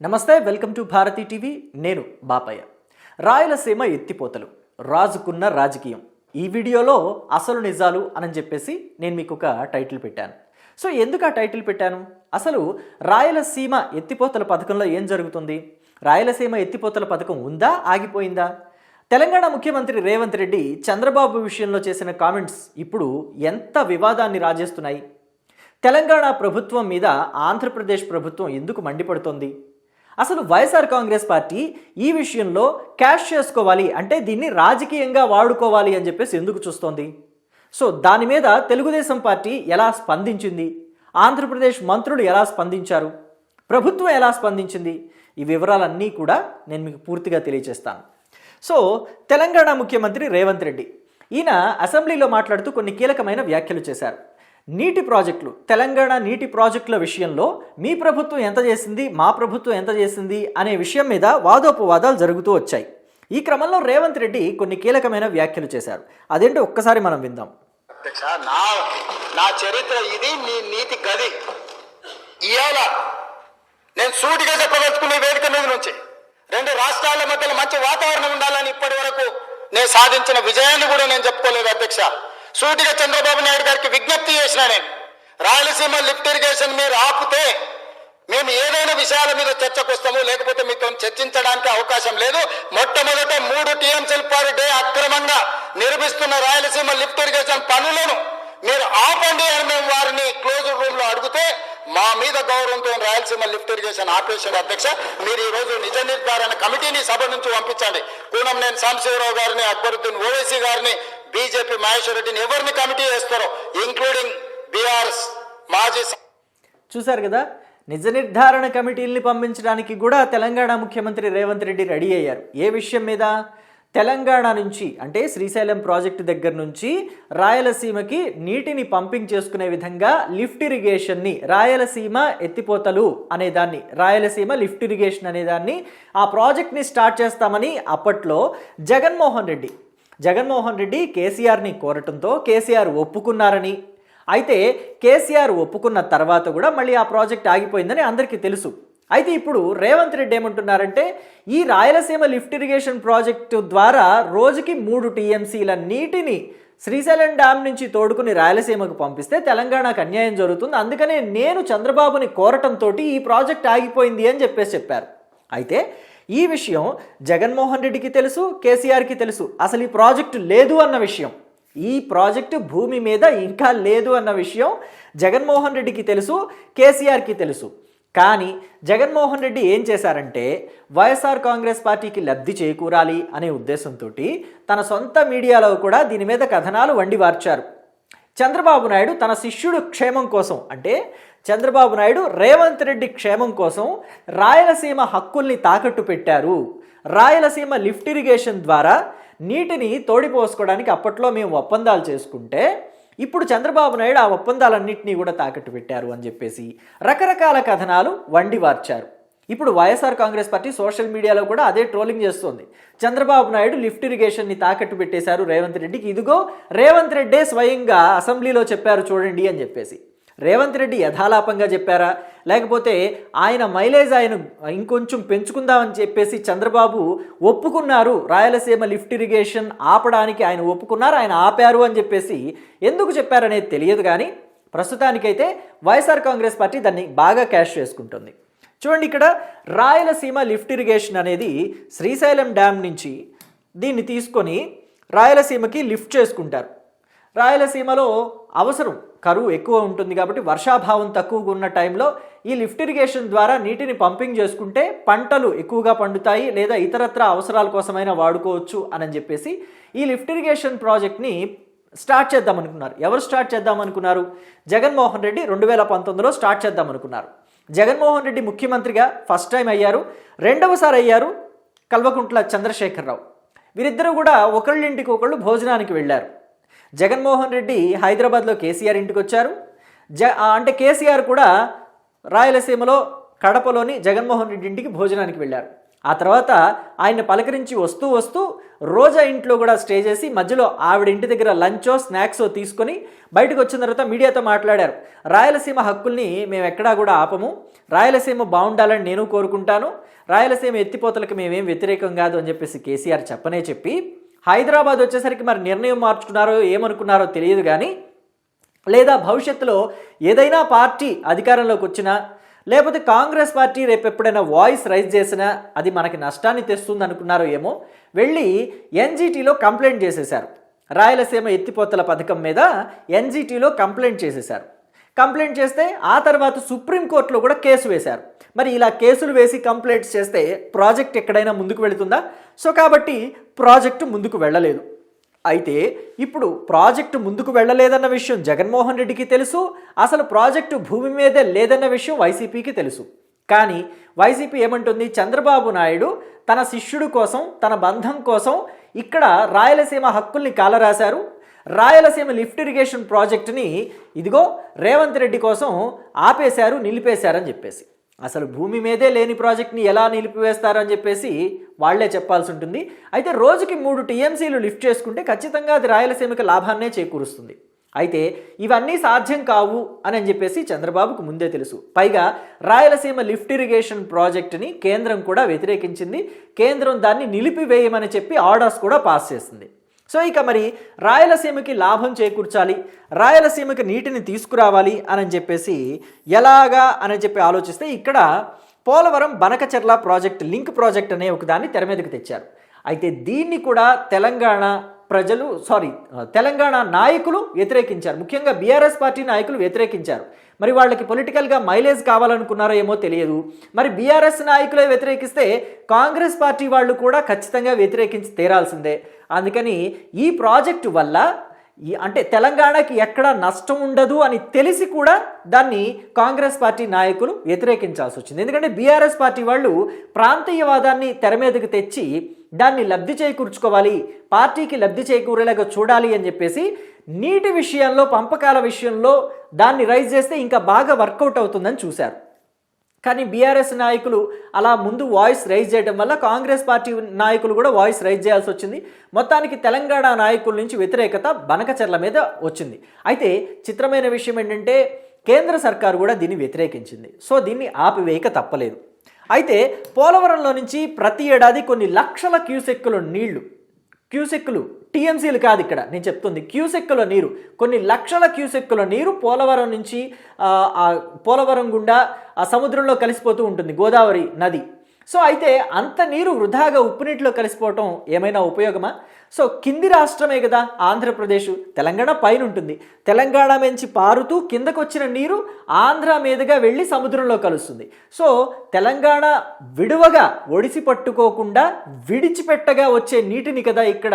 నమస్తే, welcome to Bharati TV. నేను బాపయ్య. రాయలసీమ ఎత్తిపోతలు రాజుకున్న రాజకీయం. ఈ వీడియోలో అసలు నిజాలు అని చెప్పేసి నేను మీకు ఒక టైటిల్ పెట్టాను. సో ఎందుకు ఆ టైటిల్ పెట్టాను? అసలు రాయలసీమ ఎత్తిపోతల పథకంలో ఏం జరుగుతుంది? రాయలసీమ ఎత్తిపోతల పథకం ఉందా, ఆగిపోయిందా? తెలంగాణ ముఖ్యమంత్రి రేవంత్ రెడ్డి చంద్రబాబు విషయంలో చేసిన కామెంట్స్ ఇప్పుడు ఎంత వివాదాన్ని రాజేస్తున్నాయి? తెలంగాణ ప్రభుత్వం మీద ఆంధ్రప్రదేశ్ ప్రభుత్వం ఎందుకు మండిపడుతోంది? అసలు వైఎస్ఆర్ కాంగ్రెస్ పార్టీ ఈ విషయంలో క్యాష్ చేసుకోవాలి అంటే దీన్ని రాజకీయంగా వాడుకోవాలి అని చెప్పేసి ఎందుకు చూస్తోంది? సో దాని మీద తెలుగుదేశం పార్టీ ఎలా స్పందించింది? ఆంధ్రప్రదేశ్ మంత్రులు ఎలా స్పందించారు? ప్రభుత్వం ఎలా స్పందించింది? ఈ వివరాలన్నీ కూడా నేను మీకు పూర్తిగా తెలియజేస్తాను. సో తెలంగాణ ముఖ్యమంత్రి రేవంత్ రెడ్డి ఈయన అసెంబ్లీలో మాట్లాడుతూ కొన్ని కీలకమైన వ్యాఖ్యలు చేశారు. నీటి ప్రాజెక్టులు, తెలంగాణ నీటి ప్రాజెక్టుల విషయంలో మీ ప్రభుత్వం ఎంత చేసింది, మా ప్రభుత్వం ఎంత చేసింది అనే విషయం మీద వాదోపవాదాలు జరుగుతూ వచ్చాయి. ఈ క్రమంలో రేవంత్ రెడ్డి కొన్ని కీలకమైన వ్యాఖ్యలు చేశారు. అదేంటో ఒక్కసారి మనం విందాం. నా చరిత్ర ఇది, నీ నీతి గది. ఇవాళ నేను సూటిగా చెప్పదలుచుకునే వేదిక మీద నుంచి రెండు రాష్ట్రాల మధ్యలో మంచి వాతావరణం ఉండాలని ఇప్పటి వరకు నేను సాధించిన విజయాన్ని కూడా నేను చెప్పుకోలేదు అధ్యక్ష. సూటిగా చంద్రబాబు నాయుడు గారికి విజ్ఞప్తి చేసిన నేను, రాయలసీమ లిఫ్ట్ ఇరిగేషన్ మీరు ఆపితే మేము ఏదైనా విషయాల మీద చర్చకు వస్తాము, లేకపోతే మీతో చర్చించడానికి అవకాశం లేదు. మొట్టమొదట 3 టీఎంసీల పర్ డే అక్రమంగా నిర్మిస్తున్న రాయలసీమ లిఫ్ట్ ఇరిగేషన్ పనులను మీరు ఆపండి అని మేము వారిని క్లోజ్ రూమ్ లో అడిగితే మా మీద గౌరవంతో రాయలసీమ లిఫ్ట్ ఇరిగేషన్ ఆపేషన్ అధ్యక్ష. మీరు ఈ రోజు నిజ నిర్ధారణ కమిటీని సభ నుంచి పంపించండి. కూనంనేని సాంబశివరావు గారిని, అక్బరుద్దీన్ ఓవైసీ గారిని, బీజేపీ మహేశ్వర్ రెడ్డిని ఎవరిని కమిటీ వేస్తారో ఇంక్లూడింగ్ బీఆర్ఎస్ మాజీ. చూశారు కదా, నిజ నిర్ధారణ కమిటీల్ని పంపించడానికి కూడా తెలంగాణ ముఖ్యమంత్రి రేవంత్ రెడ్డి రెడీ అయ్యారు. ఏ విషయం మీద? తెలంగాణ నుంచి అంటే శ్రీశైలం ప్రాజెక్టు దగ్గర నుంచి రాయలసీమకి నీటిని పంపింగ్ చేసుకునే విధంగా లిఫ్ట్ ఇరిగేషన్ని, రాయలసీమ ఎత్తిపోతలు అనేదాన్ని, రాయలసీమ లిఫ్ట్ ఇరిగేషన్ అనేదాన్ని, ఆ ప్రాజెక్ట్ని స్టార్ట్ చేస్తామని అప్పట్లో జగన్మోహన్ రెడ్డి కేసీఆర్ని కోరటంతో కేసీఆర్ ఒప్పుకున్నారని, అయితే కేసీఆర్ ఒప్పుకున్న తర్వాత కూడా మళ్ళీ ఆ ప్రాజెక్ట్ ఆగిపోయిందని అందరికీ తెలుసు. అయితే ఇప్పుడు రేవంత్ రెడ్డి ఏమంటున్నారంటే ఈ రాయలసీమ లిఫ్ట్ ఇరిగేషన్ ప్రాజెక్టు ద్వారా రోజుకి 3 టీఎంసీల నీటిని శ్రీశైలం డ్యామ్ నుంచి తోడుకుని రాయలసీమకు పంపిస్తే తెలంగాణకు అన్యాయం జరుగుతుంది, అందుకనే నేను చంద్రబాబుని కోరటంతో ఈ ప్రాజెక్ట్ ఆగిపోయింది అని చెప్పారు. అయితే ఈ విషయం జగన్మోహన్ రెడ్డికి తెలుసు, కేసీఆర్కి తెలుసు. అసలు ఈ ప్రాజెక్టు లేదు అన్న విషయం, ఈ ప్రాజెక్టు భూమి మీద ఇంకా లేదు అన్న విషయం జగన్మోహన్ రెడ్డికి తెలుసు, కేసీఆర్కి తెలుసు. కానీ జగన్మోహన్ రెడ్డి ఏం చేశారంటే వైఎస్ఆర్ కాంగ్రెస్ పార్టీకి లబ్ధి చేకూరాలి అనే ఉద్దేశంతో తన సొంత మీడియాలో కూడా దీని మీద కథనాలు వండివార్చారు. చంద్రబాబు నాయుడు తన శిష్యుడు క్షేమం కోసం, అంటే చంద్రబాబు నాయుడు రేవంత్ రెడ్డి క్షేమం కోసం రాయలసీమ హక్కుల్ని తాకట్టు పెట్టారు. రాయలసీమ లిఫ్ట్ ఇరిగేషన్ ద్వారా నీటిని తోడిపోసుకోవడానికి అప్పట్లో మేము ఒప్పందాలు చేసుకుంటే ఇప్పుడు చంద్రబాబు నాయుడు ఆ ఒప్పందాలన్నింటినీ కూడా తాకట్టు పెట్టారు అని చెప్పేసి రకరకాల కథనాలు వండివార్చారు. ఇప్పుడు వైఎస్ఆర్ కాంగ్రెస్ పార్టీ సోషల్ మీడియాలో కూడా అదే ట్రోలింగ్ చేస్తుంది. చంద్రబాబు నాయుడు లిఫ్ట్ ఇరిగేషన్ని తాకట్టు పెట్టేశారు రేవంత్ రెడ్డికి, ఇదిగో రేవంత్ రెడ్డే స్వయంగా అసెంబ్లీలో చెప్పారు చూడండి అని చెప్పేసి. రేవంత్ రెడ్డి యథాలాపంగా చెప్పారా, లేకపోతే ఆయన మైలేజ్ ఆయన ఇంకొంచెం పెంచుకుందామని చెప్పేసి చంద్రబాబు ఒప్పుకున్నారు, రాయలసీమ లిఫ్ట్ ఇరిగేషన్ ఆపడానికి ఆయన ఒప్పుకున్నారు, ఆయన ఆపారు అని చెప్పేసి ఎందుకు చెప్పారనేది తెలియదు. కానీ ప్రస్తుతానికైతే వైఎస్ఆర్ కాంగ్రెస్ పార్టీ దాన్ని బాగా క్యాష్ చేసుకుంటుంది. చూడండి, ఇక్కడ రాయలసీమ లిఫ్ట్ ఇరిగేషన్ అనేది శ్రీశైలం డ్యామ్ నుంచి దీన్ని తీసుకొని రాయలసీమకి లిఫ్ట్ చేసుకుంటారు. రాయలసీమలో అవసరం, కరువు ఎక్కువ ఉంటుంది కాబట్టి వర్షాభావం తక్కువగా ఉన్న టైంలో ఈ లిఫ్ట్ ఇరిగేషన్ ద్వారా నీటిని పంపింగ్ చేసుకుంటే పంటలు ఎక్కువగా పండుతాయి, లేదా ఇతరత్ర అవసరాల కోసమైనా వాడుకోవచ్చు అని చెప్పేసి ఈ లిఫ్ట్ ఇరిగేషన్ ప్రాజెక్ట్ని స్టార్ట్ చేద్దామనుకున్నారు. ఎవరు స్టార్ట్ చేద్దామనుకున్నారు? జగన్మోహన్ రెడ్డి 2019లో స్టార్ట్ చేద్దామనుకున్నారు. జగన్మోహన్ రెడ్డి ముఖ్యమంత్రిగా ఫస్ట్ టైం అయ్యారు, రెండవసారి అయ్యారు కల్వకుంట్ల చంద్రశేఖరరావు. వీరిద్దరూ కూడా ఒకళ్ళింటికి ఒకళ్ళు భోజనానికి వెళ్ళారు. జగన్మోహన్ రెడ్డి హైదరాబాద్లో కేసీఆర్ ఇంటికి వచ్చారు. అంటే కేసీఆర్ కూడా రాయలసీమలో కడపలోని జగన్మోహన్ రెడ్డి ఇంటికి భోజనానికి వెళ్ళారు. ఆ తర్వాత ఆయన పలకరించి వస్తూ రోజా ఇంట్లో కూడా స్టే చేసి మధ్యలో ఆవిడ ఇంటి దగ్గర లంచో స్నాక్సో తీసుకొని బయటకు వచ్చిన తర్వాత మీడియాతో మాట్లాడారు. రాయలసీమ హక్కుల్ని మేము ఎక్కడా కూడా ఆపము, రాయలసీమ బాగుండాలని నేను కోరుకుంటాను, రాయలసీమ ఎత్తిపోతలకు మేమేం వ్యతిరేకం కాదు అని చెప్పేసి కేసీఆర్ చెప్పి హైదరాబాద్ వచ్చేసరికి మరి నిర్ణయం మార్చుకున్నారో ఏమనుకున్నారో తెలియదు కానీ, లేదా భవిష్యత్తులో ఏదైనా పార్టీ అధికారంలోకి వచ్చినా లేకపోతే కాంగ్రెస్ పార్టీ రేపు ఎప్పుడైనా వాయిస్ రైజ్ చేసినా అది మనకి నష్టాన్ని తెస్తుంది అనుకున్నారో ఏమో, వెళ్ళి ఎన్జీటీలో కంప్లైంట్ చేసేశారు. రాయలసీమ ఎత్తిపోతల పథకం మీద ఎన్జీటీలో కంప్లైంట్ చేసేశారు. కంప్లైంట్ చేస్తే ఆ తర్వాత సుప్రీంకోర్టులో కూడా కేసు వేశారు. మరి ఇలా కేసులు వేసి కంప్లైంట్స్ చేస్తే ప్రాజెక్ట్ ఎక్కడైనా ముందుకు వెళుతుందా? సో కాబట్టి ప్రాజెక్టు ముందుకు వెళ్ళలేదు. అయితే ఇప్పుడు ప్రాజెక్టు ముందుకు వెళ్ళలేదన్న విషయం జగన్మోహన్ రెడ్డికి తెలుసు, అసలు ప్రాజెక్టు భూమి మీదే లేదన్న విషయం వైసీపీకి తెలుసు. కానీ వైసీపీ ఏమంటుంది, చంద్రబాబు నాయుడు తన శిష్యుడు కోసం, తన బంధం కోసం ఇక్కడ రాయలసీమ హక్కుల్ని కాలరాశారు, రాయలసీమ లిఫ్ట్ ఇరిగేషన్ ప్రాజెక్టుని ఇదిగో రేవంత్ రెడ్డి కోసం ఆపేశారు, నిలిపేశారని చెప్పేసి. అసలు భూమి మీదే లేని ప్రాజెక్ట్ని ఎలా నిలిపివేస్తారని చెప్పేసి వాళ్లే చెప్పాల్సి ఉంటుంది. అయితే రోజుకి 3 టీఎంసీలు లిఫ్ట్ చేసుకుంటే ఖచ్చితంగా అది రాయలసీమకి లాభాన్నే చేకూరుస్తుంది. అయితే ఇవన్నీ సాధ్యం కావు అని చెప్పేసి చంద్రబాబుకు ముందే తెలుసు. పైగా రాయలసీమ లిఫ్ట్ ఇరిగేషన్ ప్రాజెక్టుని కేంద్రం కూడా వ్యతిరేకించింది. కేంద్రం దాన్ని నిలిపివేయమని చెప్పి ఆర్డర్స్ కూడా పాస్ చేసింది. సో ఇక మరి రాయలసీమకి లాభం చేకూర్చాలి, రాయలసీమకి నీటిని తీసుకురావాలి అని చెప్పేసి ఎలాగా అని చెప్పి ఆలోచిస్తే ఇక్కడ Polavaram Banakacherla project, link project అనే ఒకదాన్ని తెర మీదకి తెచ్చారు. అయితే దీన్ని కూడా తెలంగాణ నాయకులు వ్యతిరేకించారు. ముఖ్యంగా బీఆర్ఎస్ పార్టీ నాయకులు వ్యతిరేకించారు. మరి వాళ్ళకి పొలిటికల్గా మైలేజ్ కావాలనుకున్నారో ఏమో తెలియదు. మరి బీఆర్ఎస్ నాయకులే వ్యతిరేకిస్తే కాంగ్రెస్ పార్టీ వాళ్ళు కూడా ఖచ్చితంగా వ్యతిరేకించి తీరాల్సిందే. అందుకని ఈ ప్రాజెక్టు వల్ల అంటే తెలంగాణకి ఎక్కడా నష్టం ఉండదు అని తెలిసి కూడా దాన్ని కాంగ్రెస్ పార్టీ నాయకులు వ్యతిరేకించాల్సి వచ్చింది. ఎందుకంటే బీఆర్ఎస్ పార్టీ వాళ్ళు ప్రాంతీయవాదాన్ని తెర మీదకి తెచ్చి దాన్ని లబ్ధి చేకూర్చుకోవాలి, పార్టీకి లబ్ధి చేకూరేలాగా చూడాలి అని చెప్పేసి నీటి విషయంలో, పంపకాల విషయంలో దాన్ని రైజ్ చేస్తే ఇంకా బాగా వర్కౌట్ అవుతుందని చూశారు. కానీ బీఆర్ఎస్ నాయకులు అలా ముందు వాయిస్ రైజ్ చేయడం వల్ల కాంగ్రెస్ పార్టీ నాయకులు కూడా వాయిస్ రైజ్ చేయాల్సి వచ్చింది. మొత్తానికి తెలంగాణ నాయకుల నుంచి వ్యతిరేకత బనకచెర్ల మీద వచ్చింది. అయితే చిత్రమైన విషయం ఏంటంటే కేంద్ర సర్కారు కూడా దీన్ని వ్యతిరేకించింది. సో దీన్ని ఆపివేయక తప్పలేదు. అయితే పోలవరంలో నుంచి ప్రతి ఏడాది కొన్ని లక్షల క్యూసెక్కులు టీఎంసీలు కాదు ఇక్కడ నేను చెప్తుంది, క్యూసెక్కుల నీరు, కొన్ని లక్షల క్యూసెక్కుల నీరు పోలవరం నుంచి పోలవరం గుండా ఆ సముద్రంలో కలిసిపోతూ ఉంటుంది గోదావరి నది. సో అయితే అంత నీరు వృధాగా ఉప్పునీటిలో కలిసిపోవటం ఏమైనా ఉపయోగమా? సో కింది రాష్ట్రమే కదా ఆంధ్రప్రదేశ్, తెలంగాణ పైన ఉంటుంది. తెలంగాణ నుంచి పారుతూ కిందకు వచ్చిన నీరు ఆంధ్ర మీదుగా వెళ్ళి సముద్రంలో కలుస్తుంది. సో తెలంగాణ విడువగా ఒడిసి పట్టుకోకుండా విడిచిపెట్టగా వచ్చే నీటిని కదా ఇక్కడ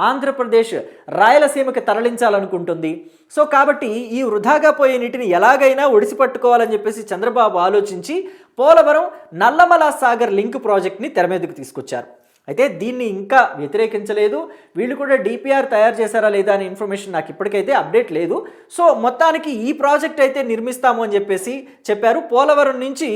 ఆంధ్రప్రదేశ్ రాయలసీమకి తరలించాలనుకుంటుంది. సో కాబట్టి ఈ వృధాగా పోయే నీటిని ఎలాగైనా ఒడిసి పట్టుకోవాలని చెప్పేసి చంద్రబాబు ఆలోచించి పోలవరం నల్లమల సాగర్ లింక్ ప్రాజెక్ట్ని తెర మీదకు తీసుకొచ్చారు. అయితే దీన్ని ఇంకా వ్యతిరేకించలేదు. వీళ్ళు కూడా డిపిఆర్ తయారు చేశారా లేదా అనే ఇన్ఫర్మేషన్ నాకు ఇప్పటికైతే అప్డేట్ లేదు. సో మొత్తానికి ఈ ప్రాజెక్ట్ అయితే నిర్మిస్తాము అని చెప్పేసి చెప్పారు. పోలవరం నుంచి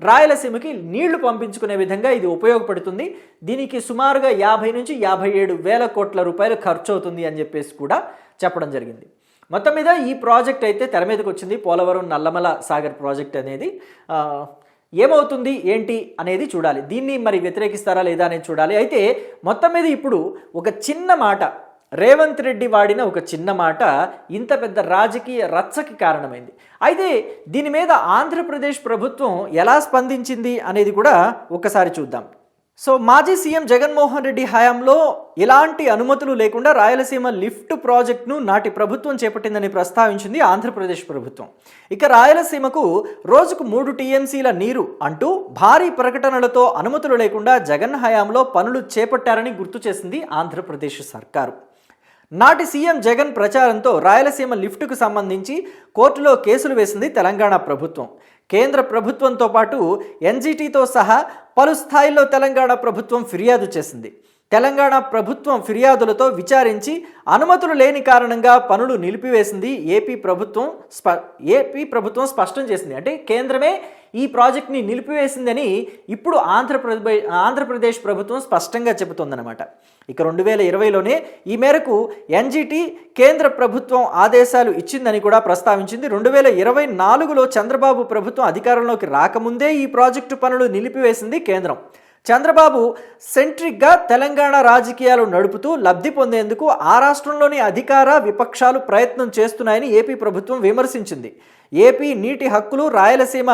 రాయలసీమకి నీళ్లు పంపించుకునే విధంగా ఇది ఉపయోగపడుతుంది. దీనికి సుమారుగా 50 నుంచి 57 వేల కోట్ల రూపాయలు ఖర్చు అవుతుంది అని చెప్పేసి కూడా చెప్పడం జరిగింది. మొత్తం మీద ఈ ప్రాజెక్ట్ అయితే తెర మీదకి వచ్చింది. పోలవరం నల్లమల సాగర్ ప్రాజెక్ట్ అనేది ఏమవుతుంది ఏంటి అనేది చూడాలి. దీన్ని మరి వ్యతిరేకిస్తారా లేదా అనేది చూడాలి. అయితే మొత్తం మీద ఇప్పుడు ఒక చిన్న మాట, రేవంత్ రెడ్డి వాడిన ఒక చిన్న మాట ఇంత పెద్ద రాజకీయ రచ్చకి కారణమైంది. అయితే దీని మీద ఆంధ్రప్రదేశ్ ప్రభుత్వం ఎలా స్పందించింది అనేది కూడా ఒకసారి చూద్దాం. సో మాజీ సీఎం జగన్మోహన్ రెడ్డి హయాంలో ఎలాంటి అనుమతులు లేకుండా రాయలసీమ లిఫ్ట్ ప్రాజెక్టును నాటి ప్రభుత్వం చేపట్టిందని ప్రస్తావించింది ఆంధ్రప్రదేశ్ ప్రభుత్వం. ఇక రాయలసీమకు రోజుకు 3 టీఎంసీల నీరు అంటూ భారీ ప్రకటనలతో అనుమతులు లేకుండా జగన్ హయాంలో పనులు చేపట్టారని గుర్తు చేసింది ఆంధ్రప్రదేశ్ సర్కారు. నాటి సీఎం జగన్ ప్రచారంతో రాయలసీమ లిఫ్ట్కు సంబంధించి కోర్టులో కేసులు వేసింది తెలంగాణ ప్రభుత్వం. కేంద్ర ప్రభుత్వంతో పాటు ఎన్జీటీతో సహా పలు స్థాయిల్లో తెలంగాణ ప్రభుత్వం ఫిర్యాదు చేసింది. తెలంగాణ ప్రభుత్వం ఫిర్యాదులతో విచారించి అనుమతులు లేని కారణంగా పనులు నిలిపివేసింది ఏపీ ప్రభుత్వం స్పష్టం చేసింది. అంటే కేంద్రమే ఈ ప్రాజెక్ట్ని నిలిపివేసిందని ఇప్పుడు ఆంధ్రప్రదేశ్ ప్రభుత్వం స్పష్టంగా చెబుతోందన్నమాట. ఇక 2020లోనే ఈ మేరకు ఎన్జిటి కేంద్ర ప్రభుత్వం ఆదేశాలు ఇచ్చిందని కూడా ప్రస్తావించింది. 2024లో చంద్రబాబు ప్రభుత్వం అధికారంలోకి రాకముందే ఈ ప్రాజెక్టు పనులు నిలిపివేసింది కేంద్రం. చంద్రబాబు సెంట్రిక్గా తెలంగాణ రాజకీయాలు నడుపుతూ లబ్ధి పొందేందుకు ఆ రాష్ట్రంలోని అధికార విపక్షాలు ప్రయత్నం చేస్తున్నాయని ఏపీ ప్రభుత్వం విమర్శించింది. ఏపీ నీటి హక్కులు, రాయలసీమ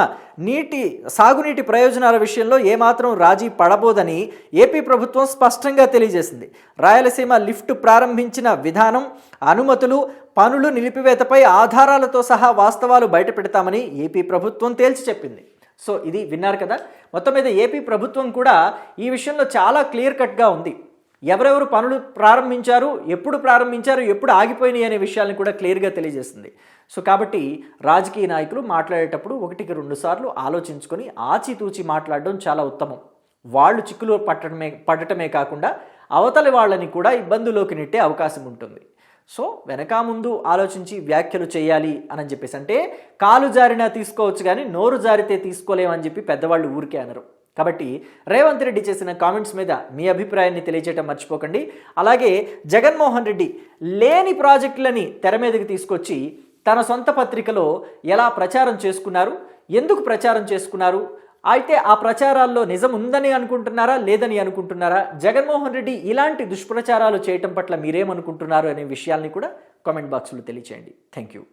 సాగునీటి ప్రయోజనాల విషయంలో ఏమాత్రం రాజీ పడబోదని ఏపీ ప్రభుత్వం స్పష్టంగా తెలియజేసింది. రాయలసీమ లిఫ్ట్ ప్రారంభించిన విధానం, అనుమతులు, పనులు నిలిపివేతపై ఆధారాలతో సహా వాస్తవాలు బయటపెడతామని ఏపీ ప్రభుత్వం తేల్చి చెప్పింది. సో ఇది విన్నారు కదా. మొత్తం మీద ఏపీ ప్రభుత్వం కూడా ఈ విషయంలో చాలా క్లియర్ కట్గా ఉంది. ఎవరెవరు పనులు ప్రారంభించారు, ఎప్పుడు ఆగిపోయినాయి అనే విషయాలను కూడా క్లియర్గా తెలియజేస్తుంది. సో కాబట్టి రాజకీయ నాయకులు మాట్లాడేటప్పుడు 1-2 సార్లు ఆలోచించుకొని ఆచితూచి మాట్లాడడం చాలా ఉత్తమం. వాళ్ళు చిక్కులు పడటమే కాకుండా అవతలి వాళ్ళని కూడా ఇబ్బందులోకి నెట్టే అవకాశం ఉంటుంది. సో వెనక ముందు ఆలోచించి వ్యాఖ్యలు చేయాలి అని చెప్పేసి, అంటే కాలు జారినా తీసుకోవచ్చు కానీ నోరు జారితే తీసుకోలేమని చెప్పి పెద్దవాళ్ళు ఊరికే అనరు. కాబట్టి రేవంత్ రెడ్డి చేసిన కామెంట్స్ మీద మీ అభిప్రాయాన్ని తెలియజేయడం మర్చిపోకండి. అలాగే జగన్మోహన్ రెడ్డి లేని ప్రాజెక్టులని తెర మీదకి తీసుకొచ్చి తన సొంత పత్రికలో ఎలా ప్రచారం చేసుకున్నారు, ఎందుకు ప్రచారం చేసుకున్నారు, అయితే ఆ ప్రచారాల్లో నిజం ఉందని అనుకుంటున్నారా, లేదని అనుకుంటున్నారా, జగన్మోహన్ రెడ్డి ఇలాంటి దుష్ప్రచారాలు చేయటం పట్ల మీరేమనుకుంటున్నారు అనే విషయాల్ని కూడా కామెంట్ బాక్స్లో తెలియచేయండి. Thank you.